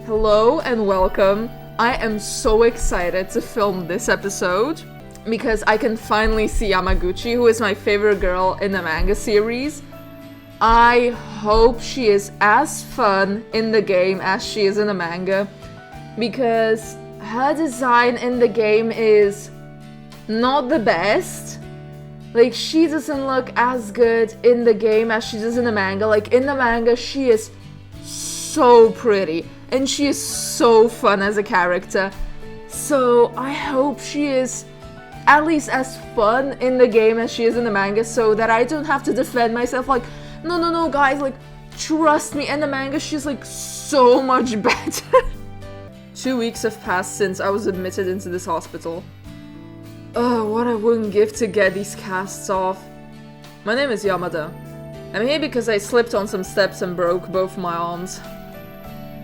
Hello and welcome. I am so excited to film this episode because I can finally see Yamaguchi, who is my favorite girl in the manga series. I hope she is as fun in the game as she is in the manga, because her design in the game is not the best. Like, she doesn't look as good in the game as she does in the manga. Like, in the manga, she is so pretty and she is so fun as a character. So I hope she is at least as fun in the game as she is in the manga, so that I don't have to defend myself like, no guys, like, trust me, in the manga she's like so much better. 2 weeks have passed since I was admitted into this hospital. Oh, what I wouldn't give to get these casts off. My name is Yamada. I'm here because I slipped on some steps and broke both my arms.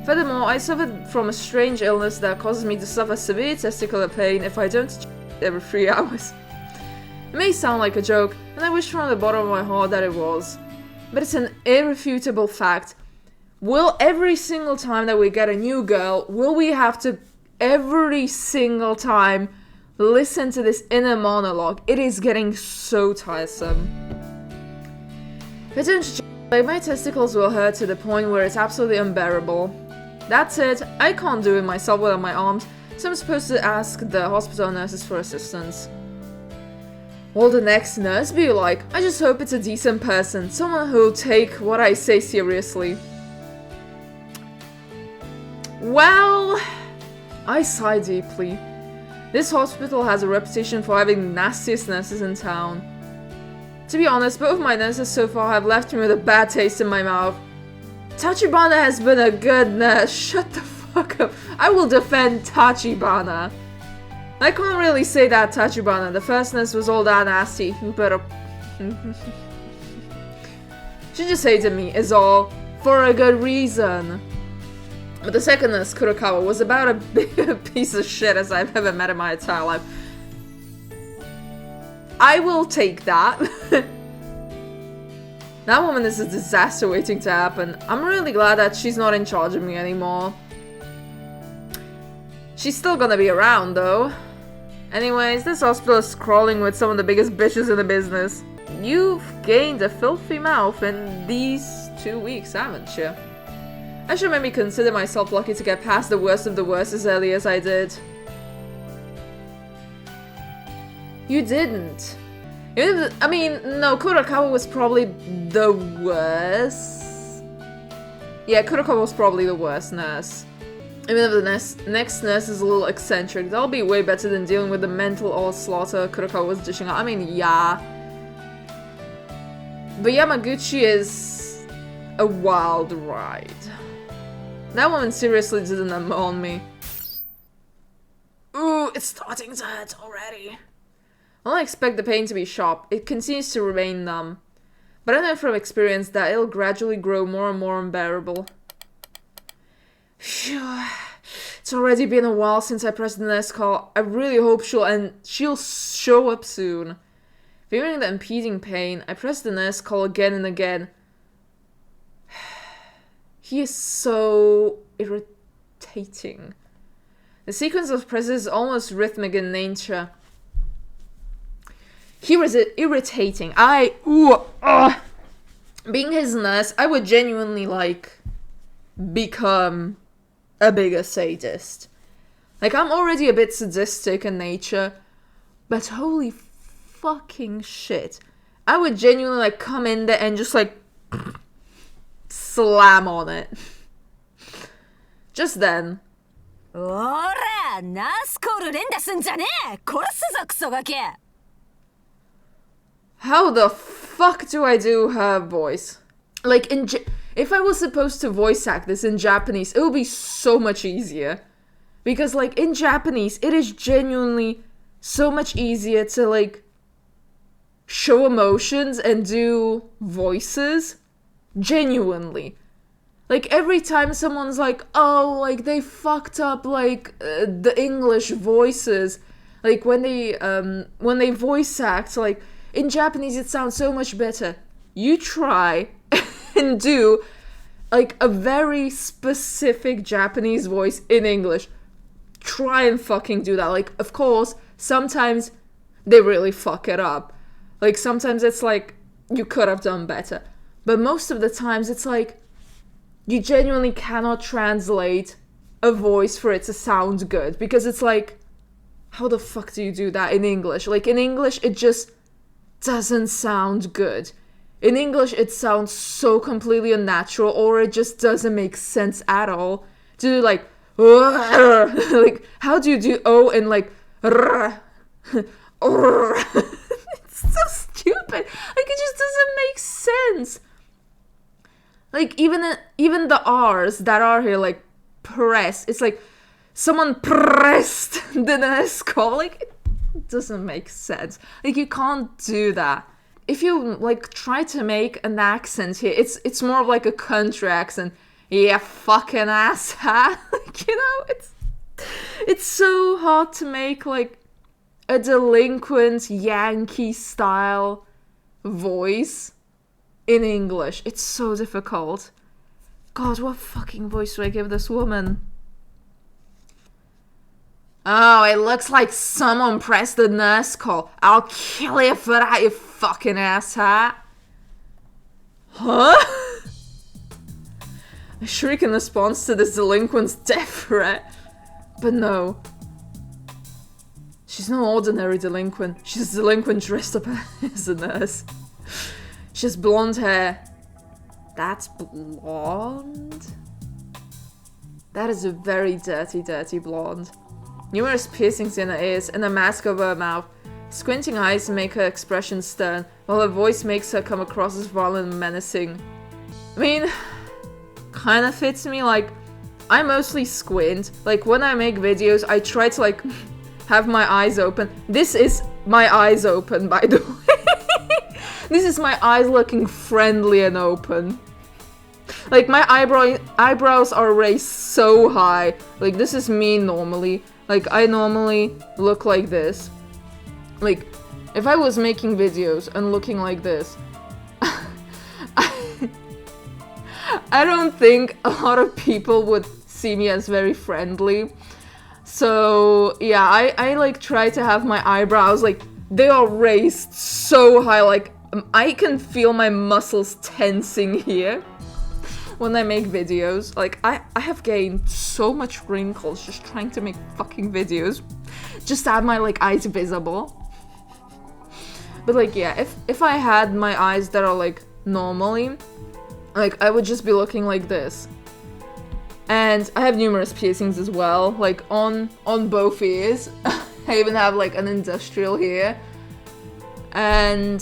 Furthermore, I suffered from a strange illness that causes me to suffer severe testicular pain if I don't every 3 hours. It may sound like a joke, and I wish from the bottom of my heart that it was. But it's an irrefutable fact. Will every single time that we get a new girl, will we have to every single time listen to this inner monologue? It is getting so tiresome. If I don't like, my testicles will hurt to the point where it's absolutely unbearable. That's it, I can't do it myself without my arms, so I'm supposed to ask the hospital nurses for assistance. Will the next nurse be like? I just hope it's a decent person, someone who'll take what I say seriously. Well, I sigh deeply. This hospital has a reputation for having the nastiest nurses in town. To be honest, both my nurses so far have left me with a bad taste in my mouth. Tachibana has been a good nurse. Shut the fuck up. I will defend Tachibana. I can't really say that Tachibana. The first nurse was all that nasty, but she just hated me, is all. For a good reason. But the second nurse, Kurokawa, was about as big a piece of shit as I've ever met in my entire life. I will take that. That woman is a disaster waiting to happen. I'm really glad that she's not in charge of me anymore. She's still gonna be around, though. Anyways, this hospital is crawling with some of the biggest bitches in the business. You've gained a filthy mouth in these 2 weeks, haven't you? I should maybe consider myself lucky to get past the worst of the worst as early as I did. You didn't. I mean, no, Kurokawa was probably the worst. Yeah, Kurokawa was probably the worst nurse. Even if the next nurse is a little eccentric, that'll be way better than dealing with the mental onslaught Kurokawa was dishing out. I mean, yeah. But Yamaguchi is a wild ride. That woman seriously didn't on me. Ooh, it's starting to hurt already. I don't expect the pain to be sharp. It continues to remain numb. But I know from experience that it'll gradually grow more and more unbearable. Phew. It's already been a while since I pressed the nurse call. I really hope she'll show up soon. Fearing the impeding pain, I pressed the nurse call again and again. He is so irritating. The sequence of presses is almost rhythmic in nature. He was irritating. Being his nurse, I would genuinely, like, become a bigger sadist. Like, I'm already a bit sadistic in nature, but holy fucking shit. I would genuinely, like, come in there and just, like, slam on it. Just then. How the fuck do I do her voice? Like, if I was supposed to voice act this in Japanese, it would be so much easier. Because, like, in Japanese, it is genuinely so much easier to, like, show emotions and do voices. Genuinely. Like, every time someone's like, oh, like, they fucked up, like, the English voices. Like, when they voice act, like, in Japanese it sounds so much better. You try and do like a very specific Japanese voice in English. Try and fucking do that. Like, of course, sometimes they really fuck it up. Like, sometimes it's like, you could have done better. But most of the times, it's like, you genuinely cannot translate a voice for it to sound good. Because it's like, how the fuck do you do that in English? Like, in English, it just doesn't sound good. In English, it sounds so completely unnatural, or it just doesn't make sense at all. To do like, like, how do you do O and like, it's so stupid. Like, it just doesn't make sense. Like, even the R's that are here, like, press, it's like, someone pressed the NES call. Like, it doesn't make sense. Like, you can't do that. If you, like, try to make an accent here, it's more of like a country accent. Yeah, fucking ass, huh? Like, you know, it's so hard to make, like, a delinquent Yankee-style voice in English. It's so difficult. God, what fucking voice do I give this woman? Oh, it looks like someone pressed the nurse call. I'll kill you for that, you fucking asshat. Huh? A shriek in response to this delinquent's death threat. But no. She's no ordinary delinquent. She's a delinquent dressed up as a nurse. She has blonde hair. That's blonde? That is a very dirty, dirty blonde. Numerous piercings in her ears and a mask over her mouth. Squinting eyes make her expression stern, while her voice makes her come across as violent and menacing. I mean, kinda fits me. Like, I mostly squint. Like, when I make videos, I try to, like, have my eyes open. This is my eyes open, by the way. This is my eyes looking friendly and open. Like, my eyebrows are raised so high. Like, this is me normally. Like, I normally look like this. Like, if I was making videos and looking like this, I don't think a lot of people would see me as very friendly. So, yeah, I like, try to have my eyebrows, like, they are raised so high, like, I can feel my muscles tensing here when I make videos. Like, I have gained so much wrinkles just trying to make fucking videos. Just to have my, like, eyes visible. But, like, yeah, if I had my eyes that are, like, normally, like, I would just be looking like this. And I have numerous piercings as well, like, on both ears. I even have, like, an industrial here. And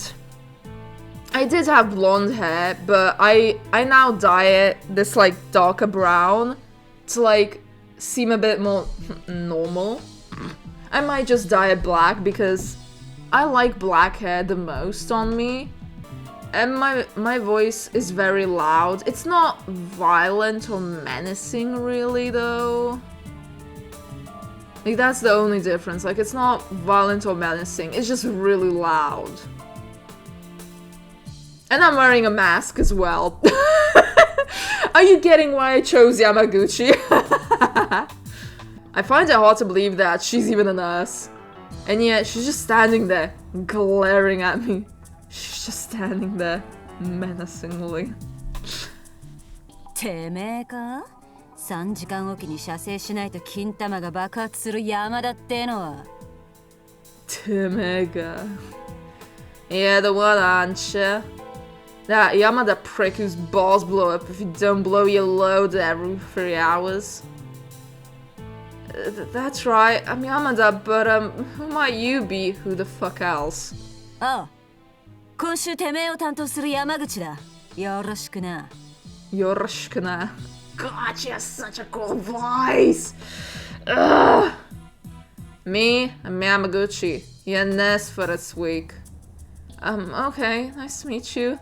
I did have blonde hair, but I now dye it this, like, darker brown to, like, seem a bit more normal. I might just dye it black because I like black hair the most on me. And my voice is very loud. It's not violent or menacing, really, though. Like, that's the only difference. Like, it's not violent or menacing. It's just really loud. And I'm wearing a mask as well. Are you getting why I chose Yamaguchi? I find it hard to believe that she's even a nurse. And yet, she's just standing there, glaring at me. She's just standing there, menacingly. てめえか ?3 時間おきに射精しないと金玉が爆発する山だってのは。てめえか Yeah, the one, aren't you? That Yamada prick whose balls blow up if you don't blow your load every 3 hours. That's right, I'm Yamada, but who might you be? Who the fuck else? ああ、今週てめえを担当する山口だ。よろしくな。よろしくな。God, she has such a cool voice! Ugh. Me, I'm Yamaguchi. You're NES for this week. Okay, nice to meet you.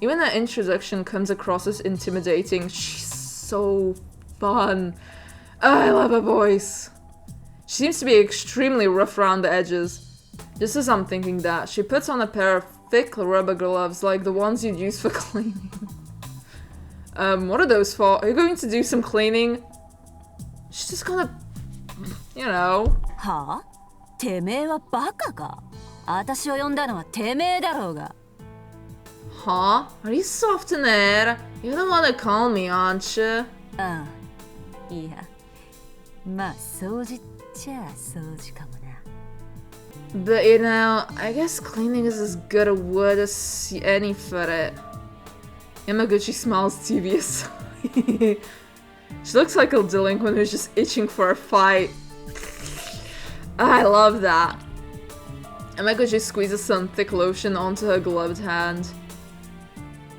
Even her introduction comes across as intimidating. She's so fun. I love her voice. She seems to be extremely rough around the edges. Just as I'm thinking that, she puts on a pair of thick rubber gloves like the ones you'd use for cleaning. What are those for? Are you going to do some cleaning? She's just gonna, you know. はあ？てめえはバカか？私を呼んだのはてめえだろうが。Huh? Are you soft in there? You're the one that called me, aren't you? ああ、いや、まあ掃除っちゃ掃除かもな。But you know, I guess cleaning is as good a word as any for it. Yamaguchi smiles devious. She looks like a delinquent who's just itching for a fight. I love that. Yamaguchi squeezes some thick lotion onto her gloved hand.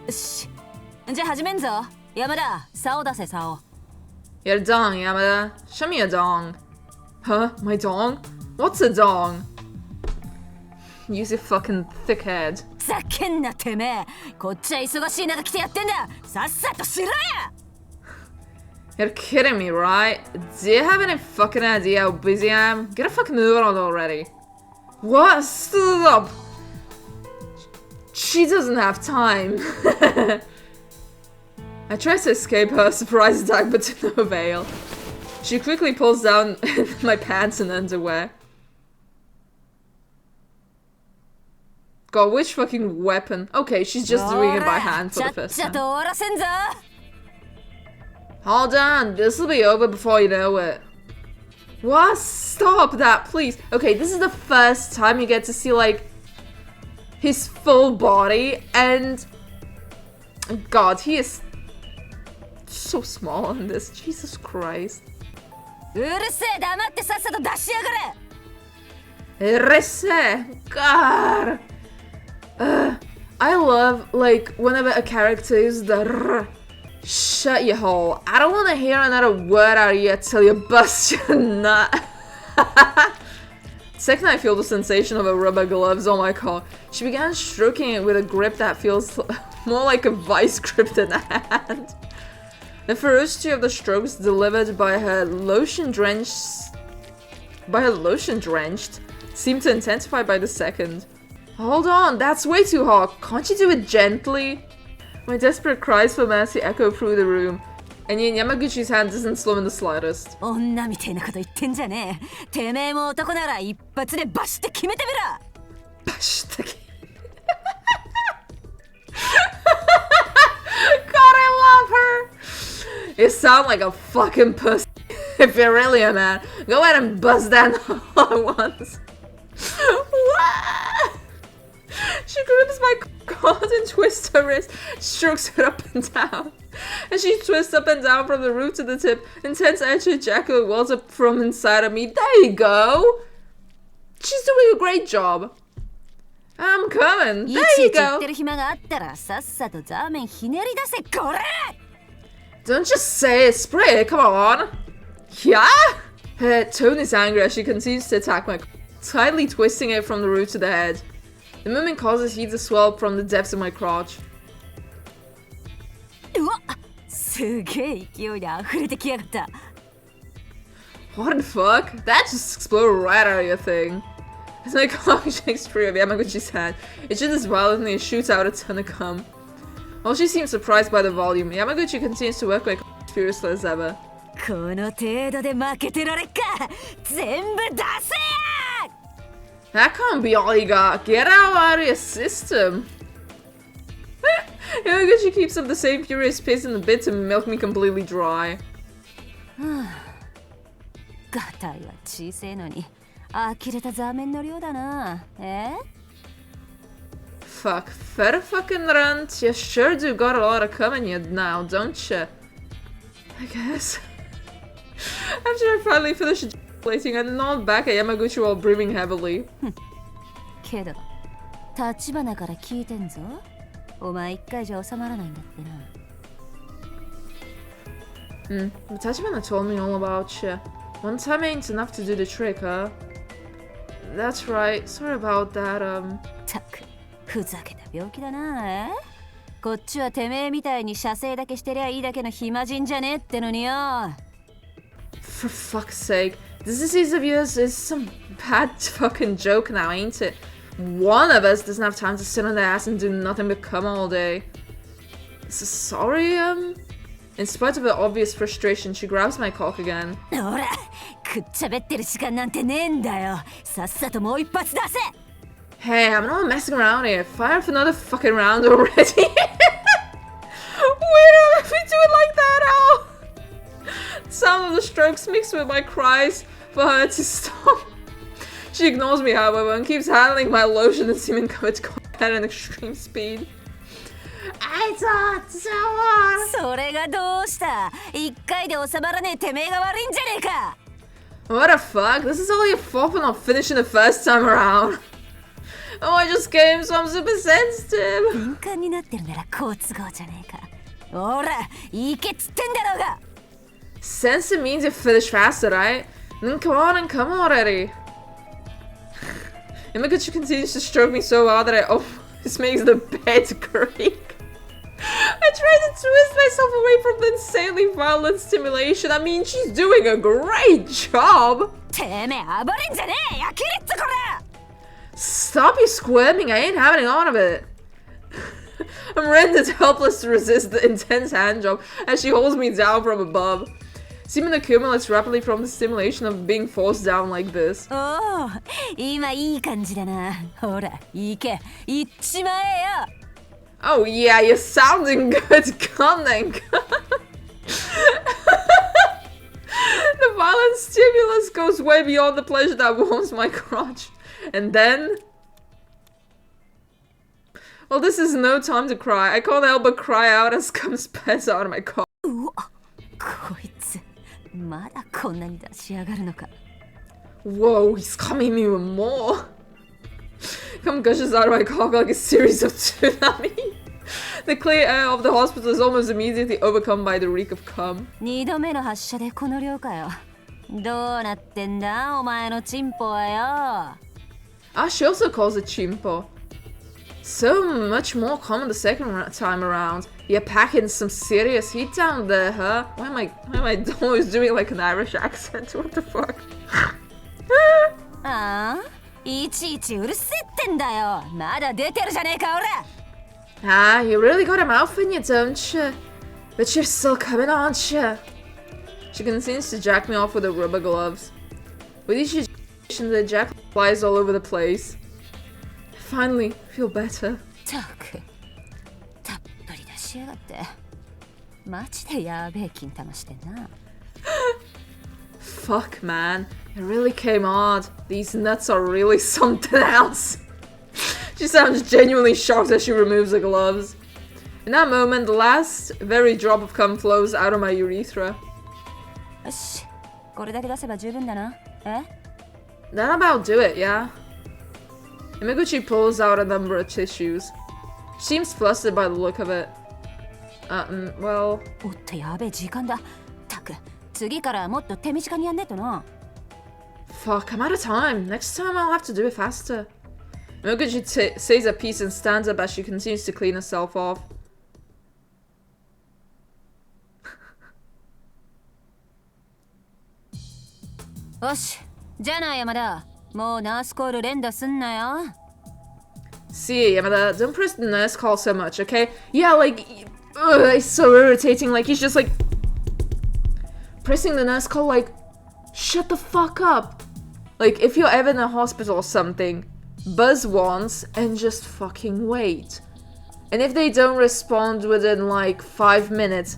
よし、じゃあ始めんぞ。山田、竿出せ竿。Your dong, Yamada. Show me a dong. Huh? My dong? What's a dong? Use your fucking thick head. ふざけんなてめえ。こっちは忙しい中来てやってんだ。さっさとしろや。You're kidding me, right? Do you have any fucking idea how busy I am? Get a fucking move on already. What? Stop! She doesn't have time. I try to escape her surprise attack, but to no avail. She quickly pulls down my pants and underwear. God, which fucking weapon? Okay, she's just doing it by hand for the first time. Hold on, this will be over before you know it. What? Stop that, please. Okay, this is the first time you get to see, like, his full body, and God, he is so small in this. Jesus Christ. うるせえ、黙ってさっさと出しやがれ。God. I love, like, whenever a character uses the r. Shut your hole. I don't want to hear another word out of you till you bust your nut. Second, I feel the sensation of her rubber gloves on my car. She began stroking it with a grip that feels more like a vice grip than a hand. The ferocity of the strokes delivered by her lotion drenched seemed to intensify by the second. Hold on, that's way too hard. Can't you do it gently? My desperate cries for mercy echo through the room, and yet Yamaguchi's hand doesn't slow in the slightest. 女みたいなこと言ってんじゃねえ。てめえも男なら一発でバシって決めてみろ。バシって決めGod, I love her. You sound like a fucking pussy. If you're really a man, go ahead and bust that all at once. What? She grips my cord and twists her wrist, strokes it up and down. As she twists up and down from the root to the tip, intense edge ejaculate wells up from inside of me. There you go! She's doing a great job. I'm coming. There you go. Don't just say it, spray it, come on. Yeah? Her tone is angry as she continues to attack my tightly twisting it from the root to the head. The movement causes heat to swell up from the depths of my crotch. What the fuck? That just exploded right out of your thing. As my cock shakes free of Yamaguchi's hand, it jitters violently and shoots out a ton of cum. While she seems surprised by the volume, Yamaguchi continues to work like furiously as ever. That can't be all you got. Get out of your system. Yamaguchi keeps up the same furious pace in the bit to milk me completely dry. Fuck. Fair fucking runt. You sure do got a lot of cum in you now, don't you? I guess. After I finally finish ejaculating, I nod back at Yamaguchi while breathing heavily. Tachibana told me all about you. One time ain't enough to do the trick, huh? That's right. Sorry about that, ふざけた病気だな。こっちはてめえみたいに射精だけしてりゃいいだけの暇人じゃねえってのによ。For fuck's sake, this disease of yours is some bad fucking joke now, ain't it? One of us doesn't have time to sit on their ass and do nothing but come all day. Sorry, In spite of her obvious frustration, she grabs my cock again. ほら、くっちゃべってる時間なんてねえんだよ。さっさともう一発出せ。 Hey, I'm not messing around here. Fire for another fucking round already. We don't have to do it like that, Al. The sound of the strokes mixed with my cries for her to stop. She ignores me, however, and keeps handling my lotion and seeming to go at an extreme speed. I thought so on. それがどうした？一回で収まらねえてめえが悪いんじゃねえか。 What the fuck? This is all your fault for not finishing the first time around. Oh, I just came, so I'm super sensitive. 敏感になってるなら好都合じゃねえか。ほら、行けっつってんだろうが。 Sensitive means you finish faster, right? Then come on and come already. Yamaguchi continues to stroke me so hard that I almost makes the bed creak. I try to twist myself away from the insanely violent stimulation. I mean, she's doing a great job. てめえ暴れんじゃねえ。やけれっつこら。 Stop you squirming. I ain't having none of it. I'm rendered helpless to resist the intense handjob as she holds me down from above. Semen accumulates rapidly from the stimulation of being forced down like this. おお、今いい感じだな。ほら、行け。行っちまえよ。 Oh yeah, you're sounding good, cunning. The violent stimulus goes way beyond the pleasure that warms my crotch. And then... Well, this is no time to cry. I can't help but cry out as cum spats out of my cock. うわ、こいつ、まだこんなに出しやがるのか。 Whoa, he's coming even more. Cum gushes out of my cock like a series of tsunami. The clear air of the hospital is almost immediately overcome by the reek of cum. 二度目の発射でこの量かよ。どうなってんだ、お前のチンポはよ。 Ah, she also calls it chimpo. So much more common the second time around. You're packing some serious heat down there, huh? Why am I always doing like an Irish accent? What the fuck? ああ、いちいちうるせえってんだよ。まだ出てるじゃねえか、おら。 Ah, you really got a mouth in you, don't you? But you're still coming, aren't you? She continues to jack me off with her rubber gloves. With each ejaculation, the jack flies all over the place. I finally feel better. たく、たっぷり出しやがって。マジでやべえ金玉してんな。 Fuck, man. It really came hard. These nuts are really something else. She sounds genuinely shocked as she removes the gloves. In that moment, the last very drop of cum flows out of my urethra. よし、これだけ出せば十分だな。え？ That about do it, yeah? Yamaguchi pulls out a number of tissues. She seems flustered by the look of it. Well... おっとやべえ時間だ。たく、次からもっと手短にやんねえとな。 Fuck, I'm out of time. Next time I'll have to do it faster. Yamaguchi says a piece and stands up as she continues to clean herself off. よし、じゃあな山田。もうナースコール連打すんなよ。 See, Yamada, don't press the nurse call so much, okay? Yeah, like... it's so irritating. Like, he's just like... pressing the nurse call, like... Shut the fuck up. Like, if you're ever in a hospital or something, buzz once and just fucking wait. And if they don't respond within, like, 5 minutes,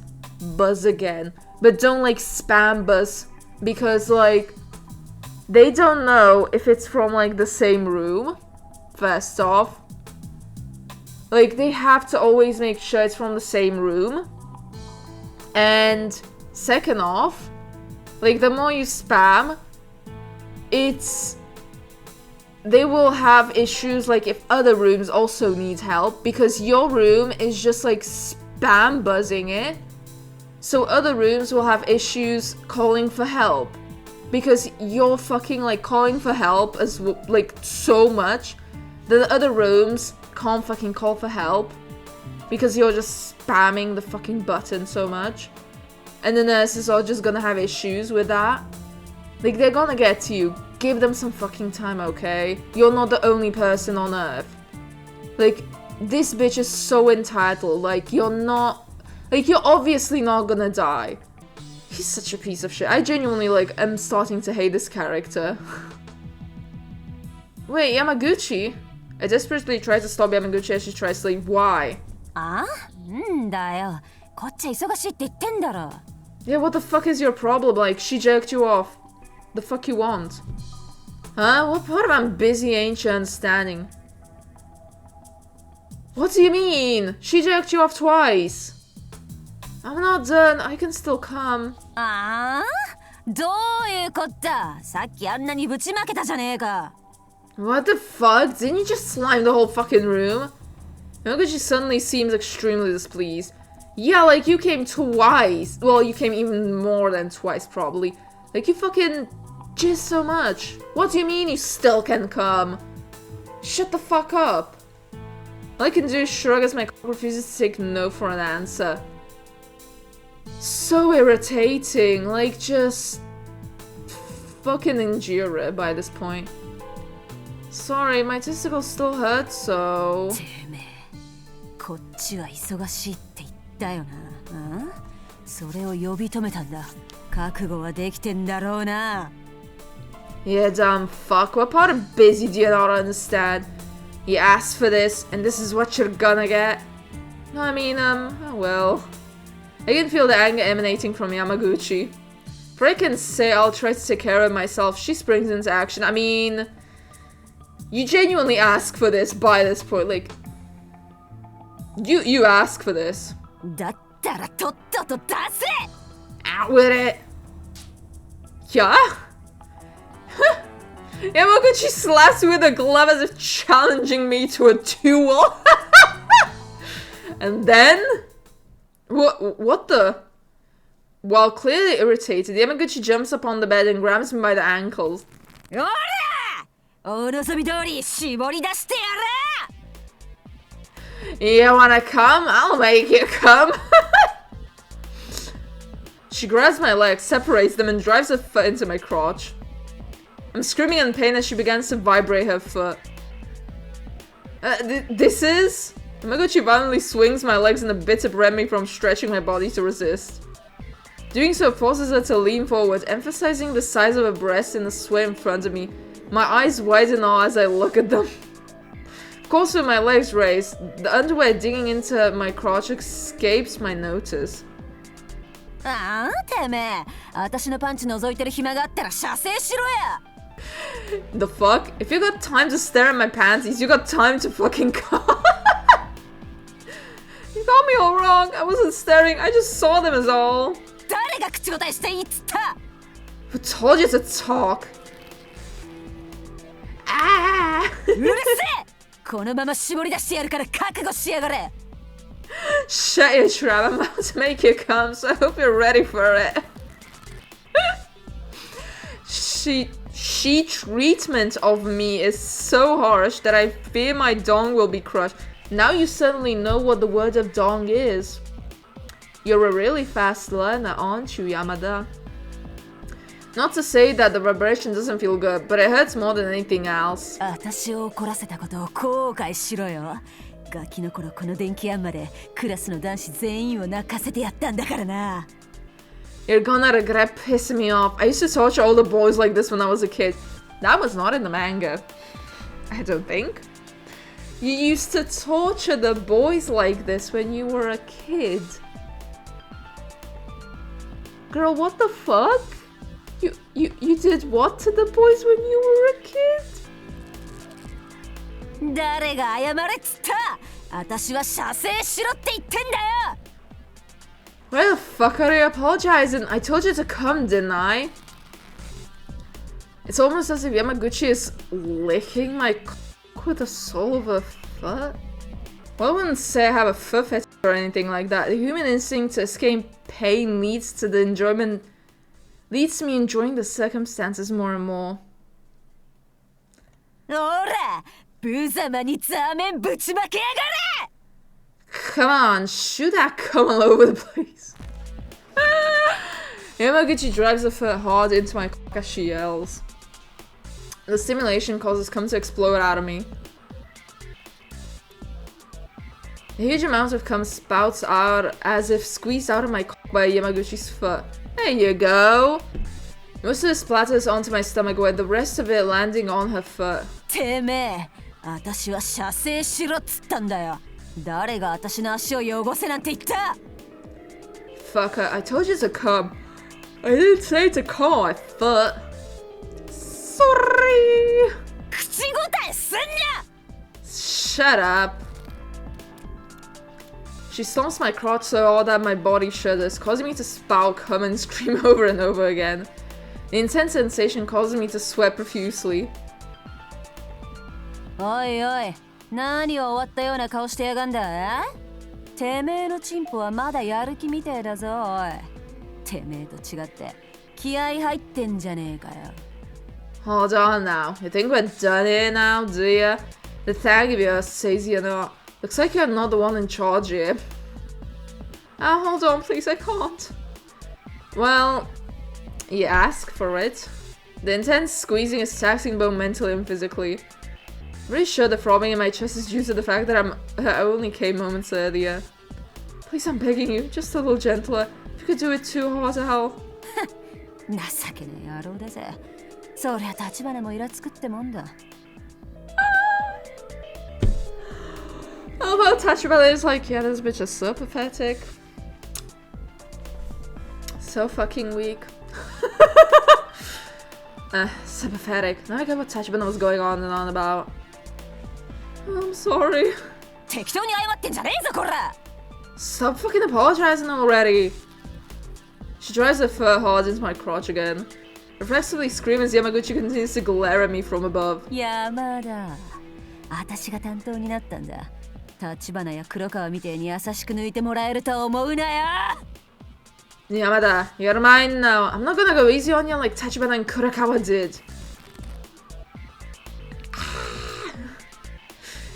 buzz again. But don't, like, spam buzz. Because, like... they don't know if it's from, like, the same room. First off. Like, they have to always make sure it's from the same room. And second off, like, the more you spam, they will have issues, like, if other rooms also need help, because your room is just, like, spam buzzing it. So other rooms will have issues calling for help. Because you're fucking, like, calling for help as, like, so much that the other rooms can't fucking call for help. Because you're just spamming the fucking button so much. And the nurses are just gonna have issues with that. Like, they're gonna get to you. Give them some fucking time, okay? You're not the only person on Earth. Like, This bitch is so entitled. Like, you're obviously not gonna die. He's such a piece of shit. I genuinely, like, am starting to hate this character. Wait, Yamaguchi? I desperately try to stop Yamaguchi as she tries to leave. Why? Yeah, what the fuck is your problem? Like, she jerked you off. The fuck you want? Huh? What part of I'm busy ain't you understanding? What do you mean? She jerked you off twice. I'm not done. I can still come. What the fuck? Didn't you just slime the whole fucking room? Yamaguchi suddenly seems extremely displeased. Yeah, like, you came twice. Well, you came even more than twice, probably. Like, you fucking jizzed so much. What do you mean you still can come? Shut the fuck up. All I can do is shrug as my cock refuses to take no for an answer. So irritating. Like, just fucking endure it by this point. Sorry, my testicles still hurt, so... Yeah, dumb fuck. What part of busy do you not understand? You asked for this, and this is what you're gonna get. No, I mean, oh well. I can feel the anger emanating from Yamaguchi. For I can say I'll try to take care of myself, she springs into action. I mean... You genuinely ask for this by this point, like... You ask for this. Out with it! Yeah? Yamaguchi slaps me with a glove as if challenging me to a duel. And then... What the... While clearly irritated, Yamaguchi jumps up on the bed and grabs me by the ankles. You wanna come? I'll make you come. She grabs my legs, separates them, and drives her foot into my crotch. I'm screaming in pain as she begins to vibrate her foot. This is... Yamaguchi violently swings my legs in a bit to prevent me from stretching my body to resist. Doing so forces her to lean forward, emphasizing the size of her breast in the sweat in front of me. My eyes widen all as I look at them. Of course, with my legs raised, the underwear digging into my crotch escapes my notice. The fuck? If you got time to stare at my panties, you got time to fucking come. You got me all wrong. I wasn't staring, I just saw them as all. Who told you to talk? Ah! Shut your trap, I'm about to make you come, so I hope you're ready for it. She treatment of me is so harsh that I fear my dong will be crushed. Now you suddenly know what the word of dong is. You're a really fast learner, aren't you, Yamada? Not to say that the vibration doesn't feel good, but it hurts more than anything else. You're gonna regret pissing me off. I used to torture all the boys like this when I was a kid. That was not in the manga. I don't think. You used to torture the boys like this when you were a kid. Girl, what the fuck? You did what to the boys when you were a kid? Why the fuck are you apologizing? I told you to come, didn't I? It's almost as if Yamaguchi is licking my cock with the sole of her foot. Well, I wouldn't say I have a foot fetish or anything like that. The human instinct to escape pain leads me enjoying the circumstances more and more. Come on, shoot that cum all over the place. Yamaguchi drives her foot hard into my cock as she yells. The stimulation causes cum to explode out of me. A huge amount of cum spouts out as if squeezed out of my cock by Yamaguchi's foot. There you go. Most of it splatters onto my stomach with the rest of it landing on her foot. てめえ、私は射精しろっつったんだよ。誰が私の足を汚せなんて言った？ Fucker, I told you to come. I didn't say to come on my foot. Sorry. 口答えすんな! Shut up. She stomps my crotch so all that my body shudders, causing me to spout cum and scream over and over again. The intense sensation causes me to sweat profusely. おいおい、何を終わったような顔してやがんだ？てめえのチンポはまだやる気みてえだぞ、おい。てめえと違って気合入ってんじゃねえかよ。Hold on now. You think we're done here now, do ya? The tag of yours says you're not. Looks like you're not the one in charge here. Ah, hold on, please, I can't. Well, you ask for it. The intense squeezing is taxing both mentally and physically. I'm pretty sure the throbbing in my chest is due to the fact that I only came moments earlier. Please, I'm begging you, just a little gentler. If you could do it too hard to hell. 情けねえ野郎だぜ。そりゃ立花もイラつくってもんだ。How about Tachibana is like, yeah, this bitch is so pathetic. So fucking weak. So pathetic. Now I get what Tachibana was going on and on about. I'm sorry. 適当に謝ってんじゃねえぞ、こら! Stop fucking apologizing already. She drives her foot hard into my crotch again. Reflexively scream as Yamaguchi continues to glare at me from above. 山田、私が担当になったんだ。立花や黒川みてえに優しく抜いてもらえると思うなよ。Yamada, you're mine now. I'm not gonna go easy on you like Tachibana and Kurakawa did.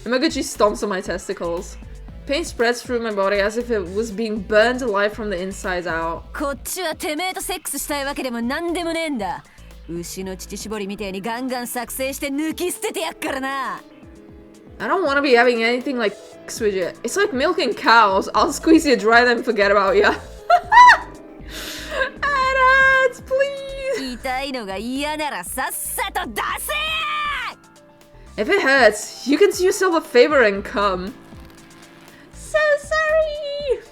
Yamaguchi stomps on my testicles. Pain spreads through my body as if it was being burned alive from the inside out. こっちはてめえとセックスしたいわけでもなんでもねえんだ。牛の乳搾りみてえにガンガン作成して抜き捨ててやっからな。I don't want to be having anything like sex with you. It's like milking cows. I'll squeeze you dry then forget about you. It hurts, please. 痛いのが嫌ならさっさと出せ! If it hurts, you can do yourself a favor and come. So sorry.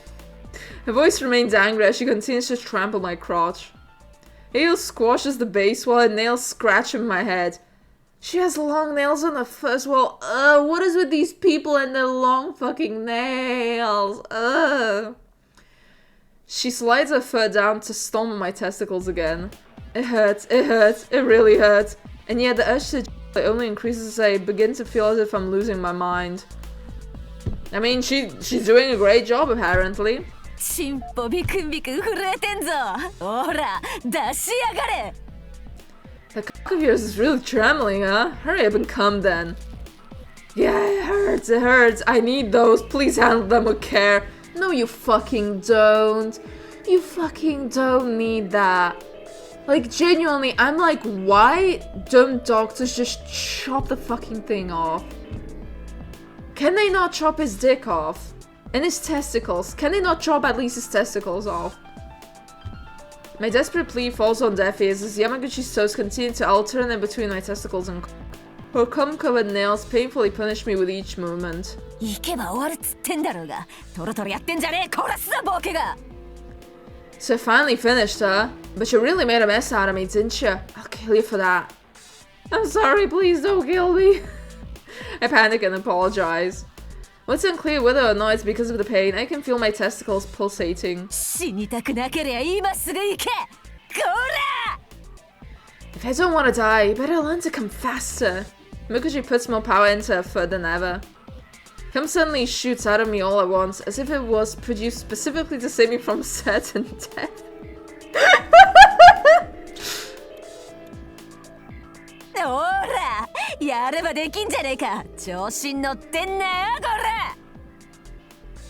Her voice remains angry as she continues to trample my crotch. Her heel squashes the base while her nails scratch in my head. She has long nails on her foot as well. What is with these people and their long fucking nails? She slides her foot down to stomp on my testicles again. It hurts, it really hurts. And yet the urge to only increases as I begin to feel as if I'm losing my mind. I mean, she's doing a great job apparently. チンポビクンビクン震えてんぞ。ほら、出しやがれ! The cock of yours is really trembling, huh? Hurry up and come then. Yeah, it hurts. I need those. Please handle them with care. No, you fucking don't. You fucking don't need that. Like, genuinely, I'm like, why don't doctors just chop the fucking thing off? Can they not chop his dick off? And his testicles? Can they not chop at least his testicles off? My desperate plea falls on deaf ears as Yamaguchi's toes continue to alternate between my testicles and her cum-covered nails painfully punish me with each movement. 行けば終わるっつってんだろうが、トロトロやってんじゃねえ、殺すぞボケが! So I finally finished her, but you really made a mess out of me, didn't you? I'll kill you for that. I'm sorry, please don't kill me. I panic and apologize. What's unclear whether or not it's because of the pain, I can feel my testicles pulsating. 死にたくなけりゃ今すぐ行け! こら! If I don't want to die, you better learn to come faster. Yamaguchi puts more power into her foot than ever. Cum suddenly shoots out of me all at once, as if it was produced specifically to save me from certain death. ほら! やればできんじゃねえか! 調子に乗ってんなよ、こ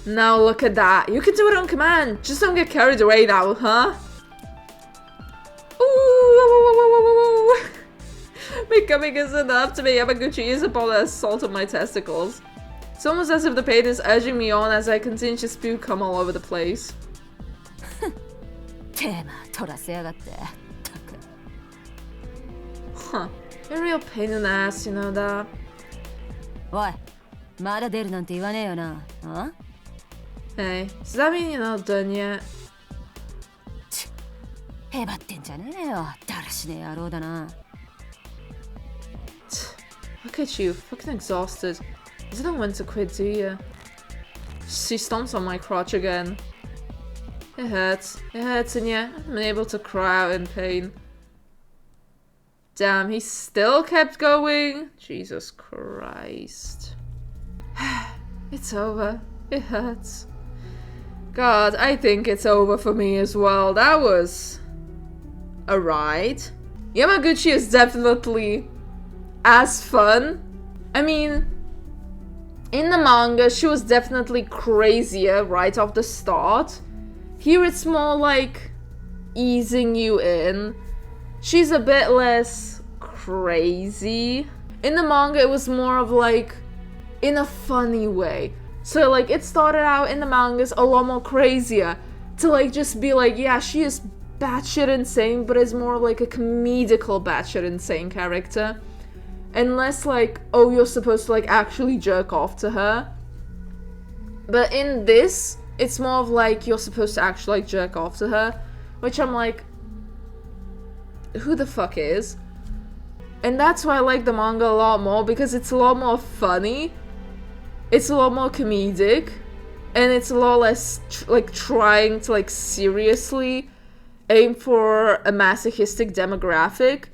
ら! Now look at that. You can do it on command. Just don't get carried away now, huh? Ooh. My coming is enough to make Yamaguchi use upon the assault of my testicles. It's almost as if the pain is urging me on as I continue to spew cum all over the place. テーマ取らせやがって。 Huh. You're a real pain in the ass, you know that. おい、まだ出るなんて言わねえよな。あ? Hey, does that mean you're not done yet? ち、へばってんじゃねえよ。だらしねえ野郎だな。 Look at you, fucking exhausted. You don't want to quit, do you? She stomps on my crotch again. It hurts, and yet I'm unable to cry out in pain. Damn, he still kept going? Jesus Christ. It's over. It hurts. God, I think it's over for me as well. That was a ride. Yamaguchi is definitely as fun. I mean, in the manga, she was definitely crazier right off the start. Here it's more like easing you in. She's a bit less crazy. In the manga, it was more of like, in a funny way. So like, it started out in the mangas a lot more crazier. To like, just be like, yeah, she is batshit insane, but it's more like a comedical batshit insane character. And less like, oh, you're supposed to like actually jerk off to her. But in this, it's more of like, you're supposed to actually like jerk off to her. Which I'm like, who the fuck is? And that's why I like the manga a lot more, because it's a lot more funny, it's a lot more comedic, and it's a lot less like trying to like seriously aim for a masochistic demographic.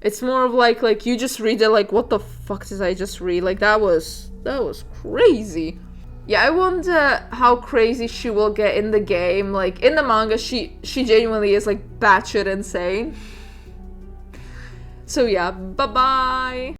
It's more of like you just read it like, what the fuck did I just read? Like that was crazy. Yeah, I wonder how crazy she will get in the game. Like in the manga, she genuinely is like batshit insane. So yeah, bye bye.